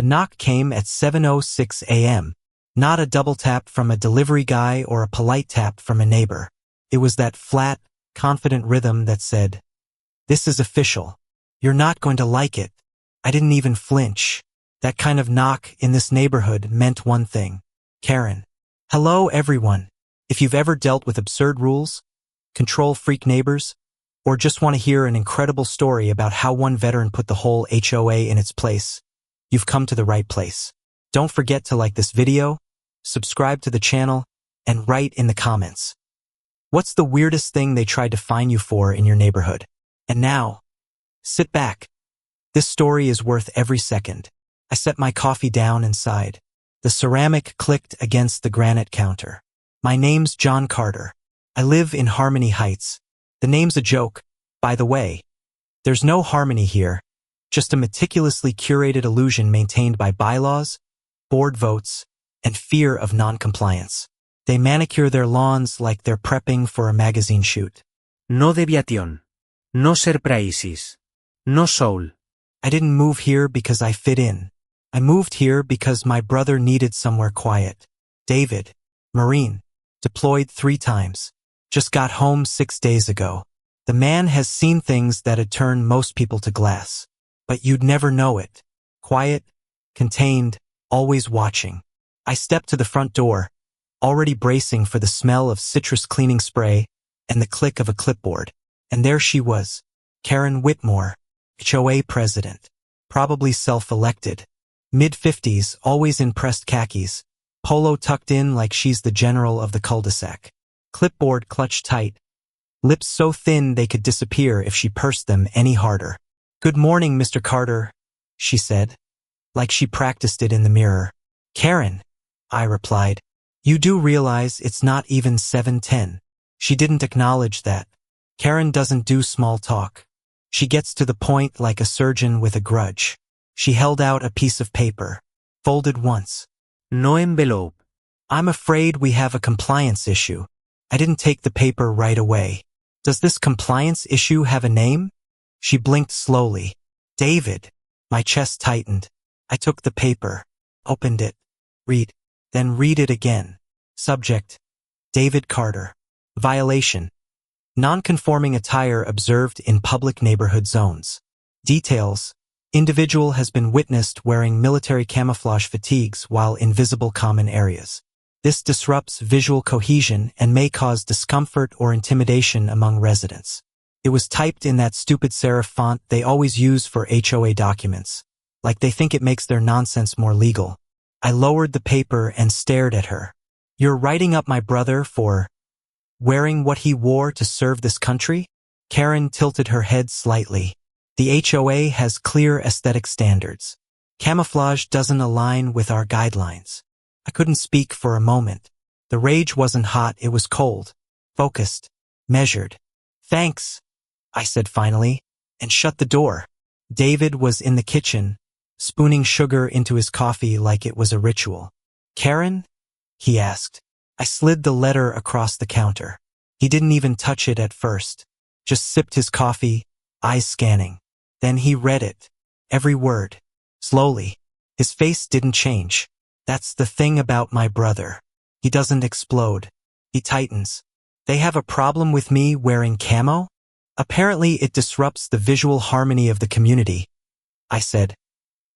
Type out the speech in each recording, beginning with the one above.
The knock came at 7:06 a.m., not a double tap from a delivery guy or a polite tap from a neighbor. It was that flat, confident rhythm that said, "This is official. You're not going to like it." I didn't even flinch. That kind of knock in this neighborhood meant one thing. Karen. Hello, everyone. If you've ever dealt with absurd rules, control freak neighbors, or just want to hear an incredible story about how one veteran put the whole HOA in its place, you've come to the right place. Don't forget to like this video, subscribe to the channel, and write in the comments. What's the weirdest thing they tried to fine you for in your neighborhood? And now, sit back. This story is worth every second. I set my coffee down and sighed. The ceramic clicked against the granite counter. My name's John Carter. I live in Harmony Heights. The name's a joke, by the way. There's no harmony here, just a meticulously curated illusion maintained by bylaws, board votes, and fear of non-compliance. They manicure their lawns like they're prepping for a magazine shoot. No deviación. No surprises. No soul. I didn't move here because I fit in. I moved here because my brother needed somewhere quiet. David, Marine, deployed 3 times. Just got home 6 days ago. The man has seen things that'd turn most people to glass. But you'd never know it. Quiet, contained, always watching. I stepped to the front door, already bracing for the smell of citrus cleaning spray and the click of a clipboard. And there she was, Karen Whitmore, HOA president, probably self-elected. Mid-50s, always in pressed khakis, polo tucked in like she's the general of the cul-de-sac. Clipboard clutched tight, lips so thin they could disappear if she pursed them any harder. "Good morning, Mr. Carter," she said, like she practiced it in the mirror. "Karen," I replied, "you do realize it's not even 7:10. She didn't acknowledge that. Karen doesn't do small talk. She gets to the point like a surgeon with a grudge. She held out a piece of paper, folded once. No envelope. "I'm afraid we have a compliance issue." I didn't take the paper right away. "Does this compliance issue have a name?" She blinked slowly. "David." My chest tightened. I took the paper, opened it, read, then read it again. Subject: David Carter. Violation: non-conforming attire observed in public neighborhood zones. Details: individual has been witnessed wearing military camouflage fatigues while in visible common areas. This disrupts visual cohesion and may cause discomfort or intimidation among residents. It was typed in that stupid serif font they always use for HOA documents, like they think it makes their nonsense more legal. I lowered the paper and stared at her. "You're writing up my brother for wearing what he wore to serve this country?" Karen tilted her head slightly. "The HOA has clear aesthetic standards. Camouflage doesn't align with our guidelines." I couldn't speak for a moment. The rage wasn't hot, it was cold, focused, measured. "Thanks," I said finally, and shut the door. David was in the kitchen, spooning sugar into his coffee like it was a ritual. "Karen?" he asked. I slid the letter across the counter. He didn't even touch it at first, just sipped his coffee, eyes scanning. Then he read it, every word, slowly. His face didn't change. "That's the thing about my brother. He doesn't explode. He tightens. They have a problem with me wearing camo? Apparently it disrupts the visual harmony of the community," I said,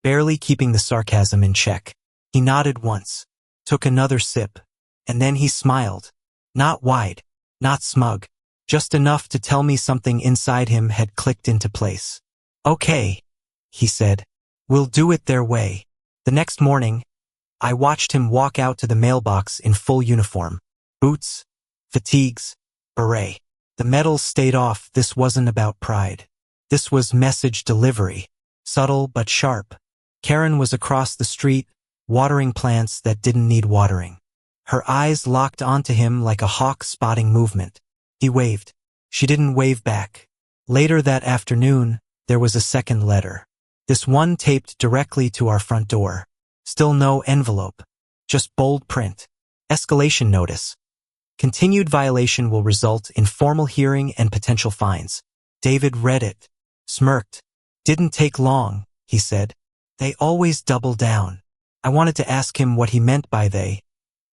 barely keeping the sarcasm in check. He nodded once, took another sip, and then he smiled. Not wide, not smug, just enough to tell me something inside him had clicked into place. "Okay," he said, "we'll do it their way." The next morning, I watched him walk out to the mailbox in full uniform. Boots, fatigues, beret. The medals stayed off. This wasn't about pride. This was message delivery, subtle but sharp. Karen was across the street, watering plants that didn't need watering. Her eyes locked onto him like a hawk spotting movement. He waved. She didn't wave back. Later that afternoon, there was a second letter. This one taped directly to our front door. Still no envelope, just bold print. Escalation notice. Continued violation will result in formal hearing and potential fines. David read it, smirked. "Didn't take long," he said. They always double down. I wanted to ask him what he meant by they,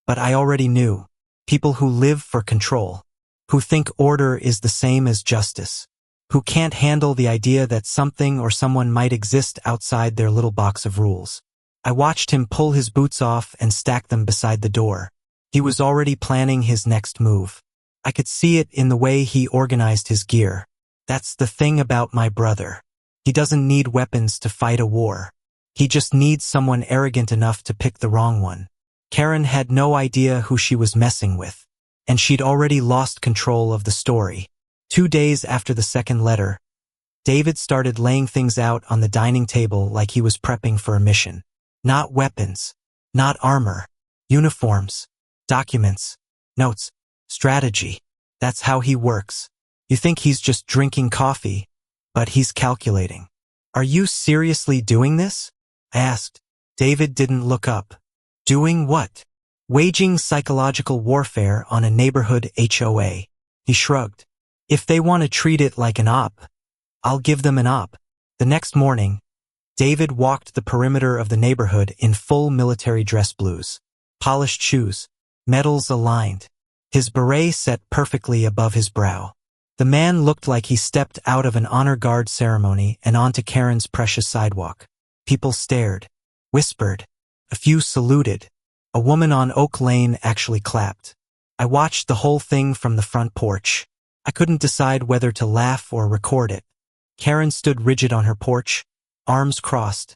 but I already knew. People who live for control, who think order is the same as justice, who can't handle the idea that something or someone might exist outside their little box of rules. I watched him pull his boots off and stack them beside the door. He was already planning his next move. I could see it in the way he organized his gear. That's the thing about my brother. He doesn't need weapons to fight a war. He just needs someone arrogant enough to pick the wrong one. Karen had no idea who she was messing with, and she'd already lost control of the story. 2 days after the second letter, David started laying things out on the dining table like he was prepping for a mission. Not weapons, not armor, uniforms, documents, notes, strategy. That's how he works. You think he's just drinking coffee, but he's calculating. Are you seriously doing this? I asked. David didn't look up. Doing what? Waging psychological warfare on a neighborhood HOA. He shrugged. If they want to treat it like an op, I'll give them an op. The next morning, David walked the perimeter of the neighborhood in full military dress blues, polished shoes, medals aligned, his beret set perfectly above his brow. The man looked like he stepped out of an honor guard ceremony and onto Karen's precious sidewalk. People stared, whispered, a few saluted. A woman on Oak Lane actually clapped. I watched the whole thing from the front porch. I couldn't decide whether to laugh or record it. Karen stood rigid on her porch, arms crossed,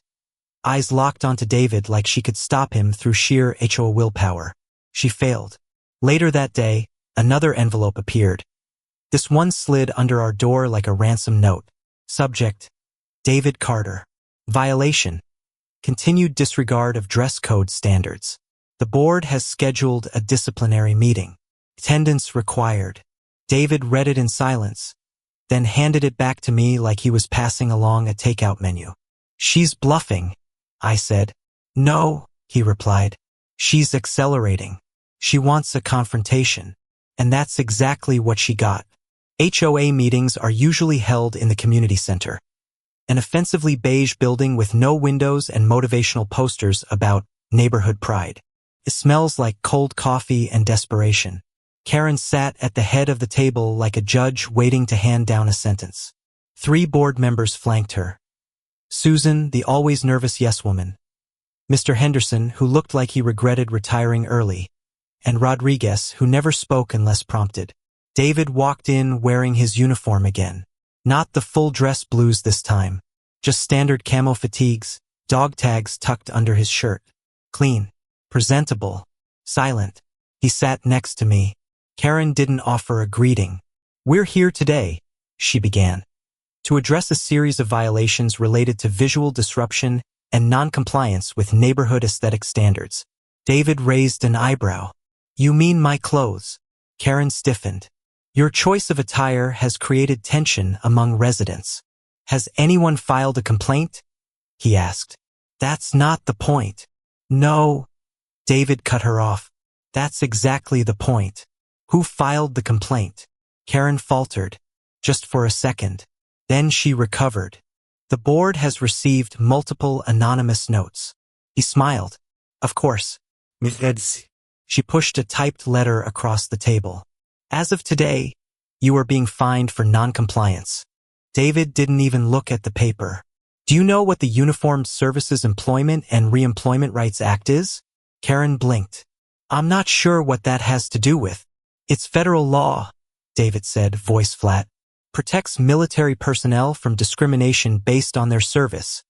eyes locked onto David like she could stop him through sheer HOA willpower. She failed. Later that day, another envelope appeared. This one slid under our door like a ransom note. Subject: David Carter. Violation: continued disregard of dress code standards. The board has scheduled a disciplinary meeting. Attendance required. David read it in silence, then handed it back to me like he was passing along a takeout menu. She's bluffing, I said. No, he replied. She's accelerating. She wants a confrontation. And that's exactly what she got. HOA meetings are usually held in the community center, an offensively beige building with no windows and motivational posters about neighborhood pride. It smells like cold coffee and desperation. Karen sat at the head of the table like a judge waiting to hand down a sentence. 3 board members flanked her. Susan, the always nervous yes-woman. Mr. Henderson, who looked like he regretted retiring early. And Rodriguez, who never spoke unless prompted. David walked in wearing his uniform again. Not the full dress blues this time. Just standard camo fatigues, dog tags tucked under his shirt. Clean, presentable, silent. He sat next to me. Karen didn't offer a greeting. We're here today, she began, to address a series of violations related to visual disruption and non-compliance with neighborhood aesthetic standards. David raised an eyebrow. You mean my clothes? Karen stiffened. Your choice of attire has created tension among residents. Has anyone filed a complaint? He asked. That's not the point. No. David cut her off. That's exactly the point. Who filed the complaint? Karen faltered, just for a second. Then she recovered. The board has received multiple anonymous notes. He smiled. Of course. She pushed a typed letter across the table. As of today, you are being fined for non-compliance. David didn't even look at the paper. Do you know what the Uniformed Services Employment and Reemployment Rights Act is? Karen blinked. I'm not sure what that has to do with. It's federal law, David said, voice flat. Protects military personnel from discrimination based on their service,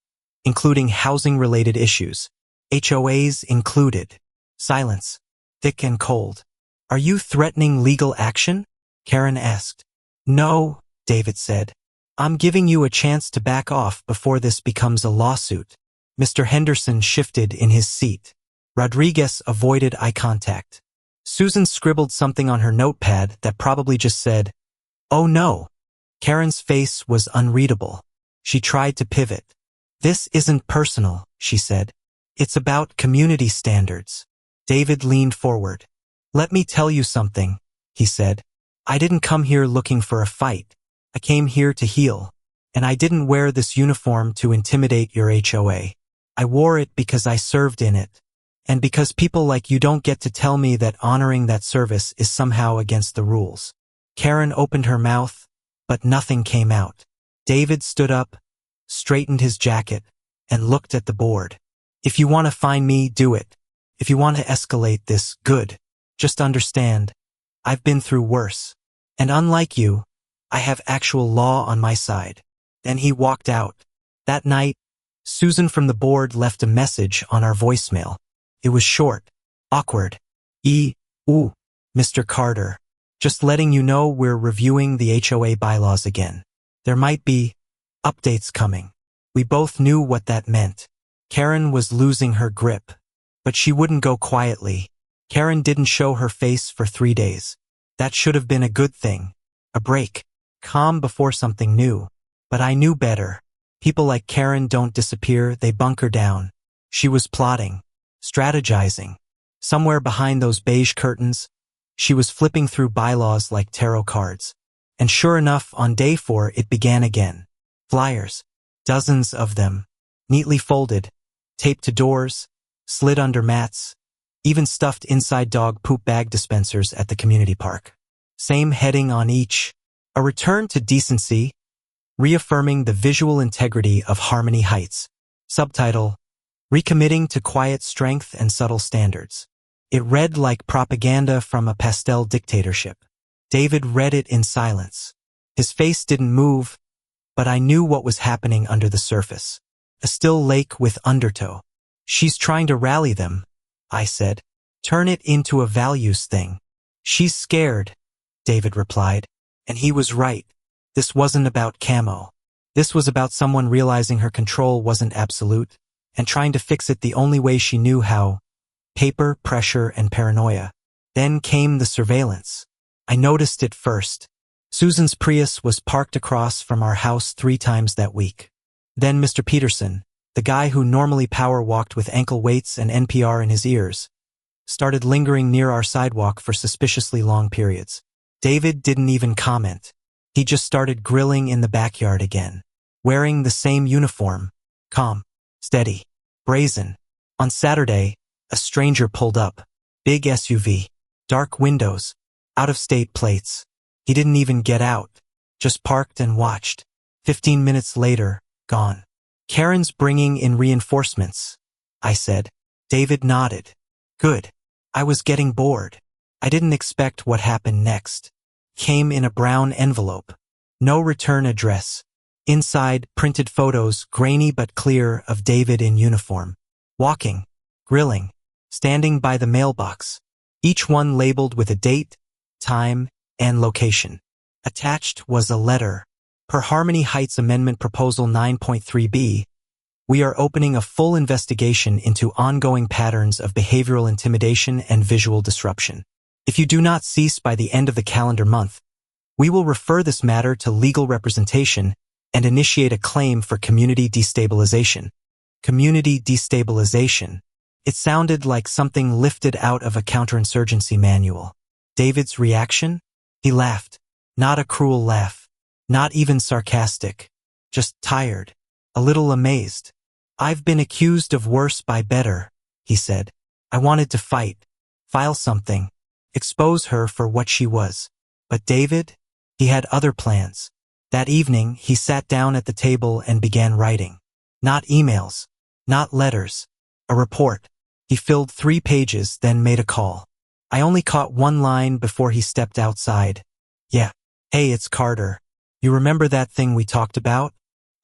including housing-related issues, HOAs included. Silence, thick and cold. Are you threatening legal action? Karen asked. No, David said. I'm giving you a chance to back off before this becomes a lawsuit. Mr. Henderson shifted in his seat. Rodriguez avoided eye contact. Susan scribbled something on her notepad that probably just said, "Oh no." Karen's face was unreadable. She tried to pivot. This isn't personal, she said. It's about community standards. David leaned forward. Let me tell you something, he said. I didn't come here looking for a fight. I came here to heal. And I didn't wear this uniform to intimidate your HOA. I wore it because I served in it. And because people like you don't get to tell me that honoring that service is somehow against the rules. Karen opened her mouth, but nothing came out. David stood up, straightened his jacket, and looked at the board. If you want to find me, do it. If you want to escalate this, good. Just understand, I've been through worse. And unlike you, I have actual law on my side. Then he walked out. That night, Susan from the board left a message on our voicemail. It was short, awkward. Ooh, Mr. Carter. Just letting you know we're reviewing the HOA bylaws again. There might be updates coming. We both knew what that meant. Karen was losing her grip. But she wouldn't go quietly. Karen didn't show her face for 3 days. That should have been a good thing. A break. Calm before something new. But I knew better. People like Karen don't disappear, they bunker down. She was plotting, strategizing. Somewhere behind those beige curtains, she was flipping through bylaws like tarot cards. And sure enough, on day 4 it began again. Flyers. Dozens of them. Neatly folded. Taped to doors. Slid under mats. Even stuffed inside dog poop bag dispensers at the community park. Same heading on each. A return to decency, reaffirming the visual integrity of Harmony Heights. Subtitle, Recommitting to Quiet Strength and Subtle Standards. It read like propaganda from a pastel dictatorship. David read it in silence. His face didn't move, but I knew what was happening under the surface. A still lake with undertow. She's trying to rally them, I said. Turn it into a values thing. She's scared, David replied. And he was right. This wasn't about camo. This was about someone realizing her control wasn't absolute and trying to fix it the only way she knew how. Paper, pressure, and paranoia. Then came the surveillance. I noticed it first. Susan's Prius was parked across from our house 3 times that week. Then Mr. Peterson, the guy who normally power walked with ankle weights and NPR in his ears, started lingering near our sidewalk for suspiciously long periods. David didn't even comment. He just started grilling in the backyard again, wearing the same uniform, calm, steady, brazen. On Saturday, a stranger pulled up, big SUV, dark windows, out-of-state plates. He didn't even get out, just parked and watched. 15 minutes later, gone. Karen's bringing in reinforcements, I said. David nodded. Good. I was getting bored. I didn't expect what happened next. Came in a brown envelope. No return address. Inside, printed photos, grainy but clear, of David in uniform. Walking, grilling, standing by the mailbox. Each one labeled with a date, time, and location. Attached was a letter. Per Harmony Heights Amendment Proposal 9.3b, we are opening a full investigation into ongoing patterns of behavioral intimidation and visual disruption. If you do not cease by the end of the calendar month, we will refer this matter to legal representation and initiate a claim for community destabilization. Community destabilization. It sounded like something lifted out of a counterinsurgency manual. David's reaction? He laughed. Not a cruel laugh. Not even sarcastic. Just tired. A little amazed. I've been accused of worse by better, he said. I wanted to fight. File something. Expose her for what she was. But David? He had other plans. That evening, he sat down at the table and began writing. Not emails. Not letters. A report. He filled 3 pages, then made a call. I only caught 1 line before he stepped outside. Yeah. Hey, it's Carter. You remember that thing we talked about?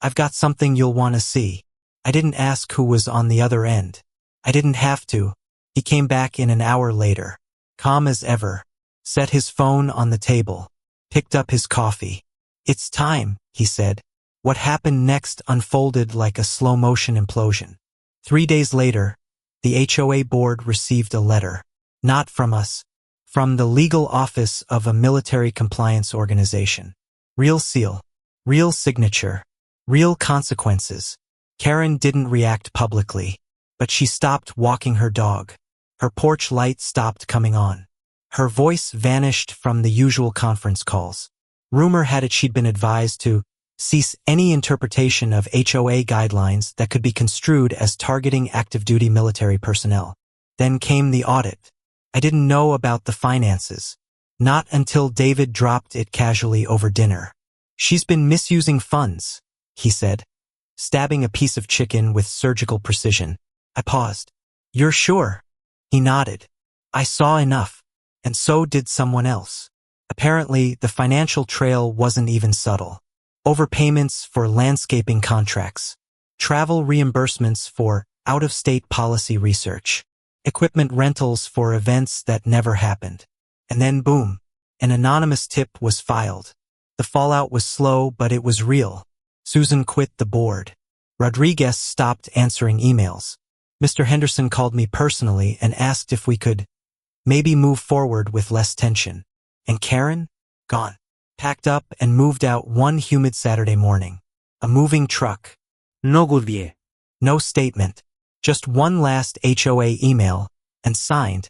I've got something you'll want to see. I didn't ask who was on the other end. I didn't have to. He came back in an hour later. Calm as ever. Set his phone on the table. Picked up his coffee. It's time, he said. What happened next unfolded like a slow-motion implosion. 3 days later, the HOA board received a letter. Not from us. From the legal office of a military compliance organization. Real seal. Real signature. Real consequences. Karen didn't react publicly, but she stopped walking her dog. Her porch light stopped coming on. Her voice vanished from the usual conference calls. Rumor had it she'd been advised to Cease any interpretation of HOA guidelines that could be construed as targeting active-duty military personnel. Then came the audit. I didn't know about the finances. Not until David dropped it casually over dinner. She's been misusing funds, he said, stabbing a piece of chicken with surgical precision. I paused. You're sure? He nodded. I saw enough. And so did someone else. Apparently, the financial trail wasn't even subtle. Overpayments for landscaping contracts, travel reimbursements for out-of-state policy research, equipment rentals for events that never happened. And then boom, an anonymous tip was filed. The fallout was slow, but it was real. Susan quit the board. Rodriguez stopped answering emails. Mr. Henderson called me personally and asked if we could maybe move forward with less tension. And Karen? Gone. Packed up and moved out one humid Saturday morning. A moving truck. No goodbye. No statement. Just one last HOA email, and signed,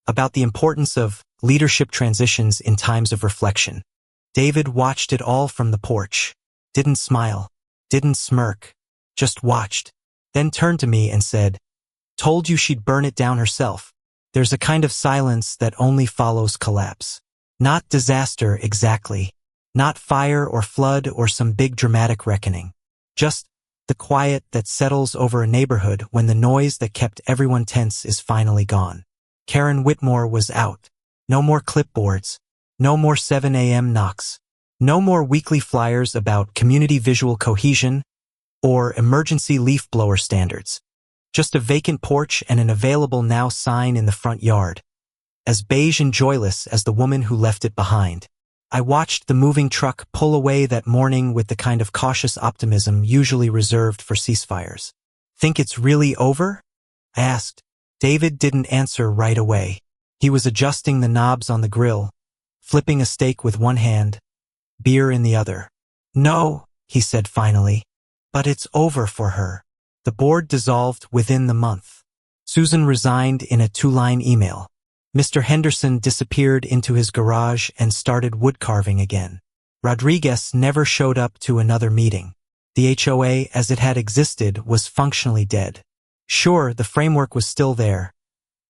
about the importance of leadership transitions in times of reflection. David watched it all from the porch. Didn't smile. Didn't smirk. Just watched. Then turned to me and said, "Told you she'd burn it down herself." There's a kind of silence that only follows collapse. Not disaster exactly. Not fire or flood or some big dramatic reckoning. Just the quiet that settles over a neighborhood when the noise that kept everyone tense is finally gone. Karen Whitmore was out. No more clipboards. No more 7 a.m. knocks. No more weekly flyers about community visual cohesion or emergency leaf blower standards. Just a vacant porch and an available now sign in the front yard. As beige and joyless as the woman who left it behind. I watched the moving truck pull away that morning with the kind of cautious optimism usually reserved for ceasefires. Think it's really over? I asked. David didn't answer right away. He was adjusting the knobs on the grill, flipping a steak with one hand, beer in the other. No, he said finally. But it's over for her. The board dissolved within the month. Susan resigned in a 2-line email. Mr. Henderson disappeared into his garage and started woodcarving again. Rodriguez never showed up to another meeting. The HOA as it had existed was functionally dead. Sure, the framework was still there.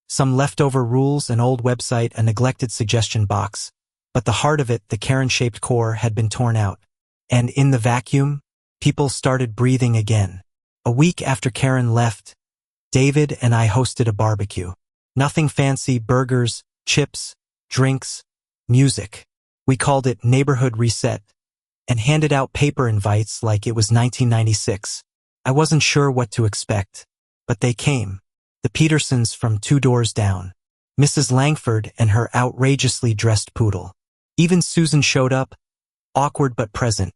Some leftover rules, an old website, a neglected suggestion box. But the heart of it, the Karen-shaped core, had been torn out. And in the vacuum, people started breathing again. A week after Karen left, David and I hosted a barbecue. Nothing fancy, burgers, chips, drinks, music. We called it Neighborhood Reset and handed out paper invites like it was 1996. I wasn't sure what to expect, but they came. The Petersons from 2 doors down. Mrs. Langford and her outrageously dressed poodle. Even Susan showed up, awkward but present,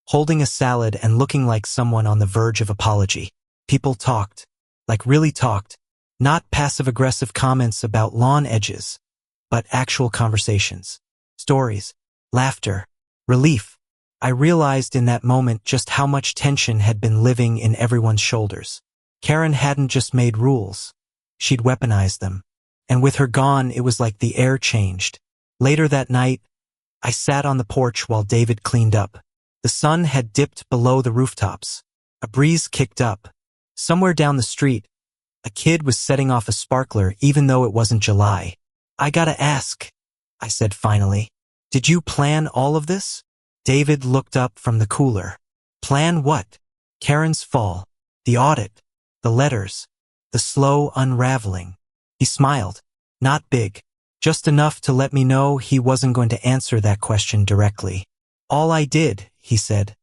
holding a salad and looking like someone on the verge of apology. People talked, like really talked. Not passive-aggressive comments about lawn edges, but actual conversations, stories, laughter, relief. I realized in that moment just how much tension had been living in everyone's shoulders. Karen hadn't just made rules. She'd weaponized them. And with her gone, it was like the air changed. Later that night, I sat on the porch while David cleaned up. The sun had dipped below the rooftops. A breeze kicked up. Somewhere down the street, a kid was setting off a sparkler even though it wasn't July. I gotta ask, I said finally. Did you plan all of this? David looked up from the cooler. Plan what? Karen's fall, the audit, the letters, the slow unraveling. He smiled. Not big. Just enough to let me know he wasn't going to answer that question directly. All I did, he said,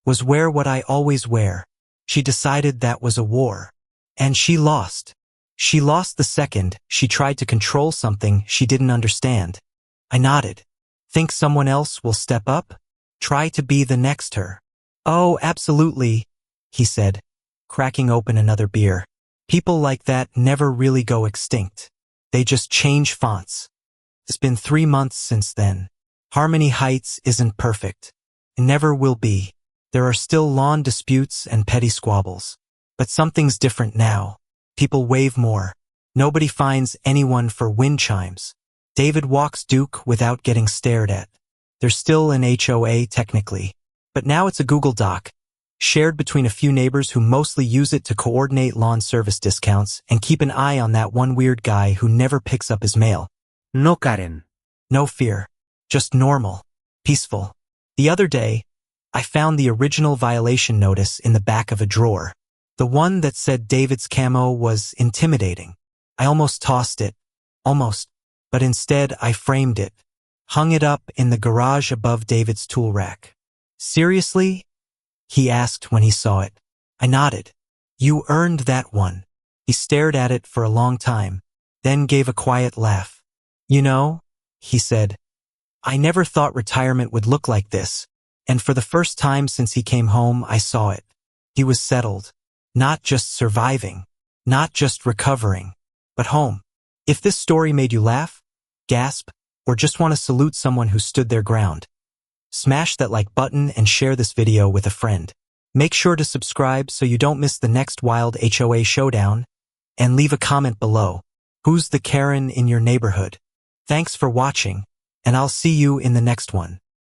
was wear what I always wear. She decided that was a war. And she lost. She lost the second she tried to control something she didn't understand. I nodded. Think someone else will step up? Try to be the next her. Oh, absolutely, he said, cracking open another beer. People like that never really go extinct. They just change fonts. It's been 3 months since then. Harmony Heights isn't perfect. It never will be. There are still lawn disputes and petty squabbles. But something's different now. People wave more. Nobody finds anyone for wind chimes. David walks Duke without getting stared at. There's still an HOA technically. But now it's a Google Doc, shared between a few neighbors who mostly use it to coordinate lawn service discounts and keep an eye on that one weird guy who never picks up his mail. No, Karen. No fear. Just normal. Peaceful. The other day, I found the original violation notice in the back of a drawer. The one that said David's camo was intimidating. I almost tossed it. Almost. But instead, I framed it. Hung it up in the garage above David's tool rack. Seriously? He asked when he saw it. I nodded. You earned that one. He stared at it for a long time, then gave a quiet laugh. You know, he said, I never thought retirement would look like this, and for the first time since he came home, I saw it. He was settled. Not just surviving, not just recovering, but home. If this story made you laugh, gasp, or just want to salute someone who stood their ground, smash that like button and share this video with a friend. Make sure to subscribe so you don't miss the next wild HOA showdown, and leave a comment below. Who's the Karen in your neighborhood? Thanks for watching, and I'll see you in the next one.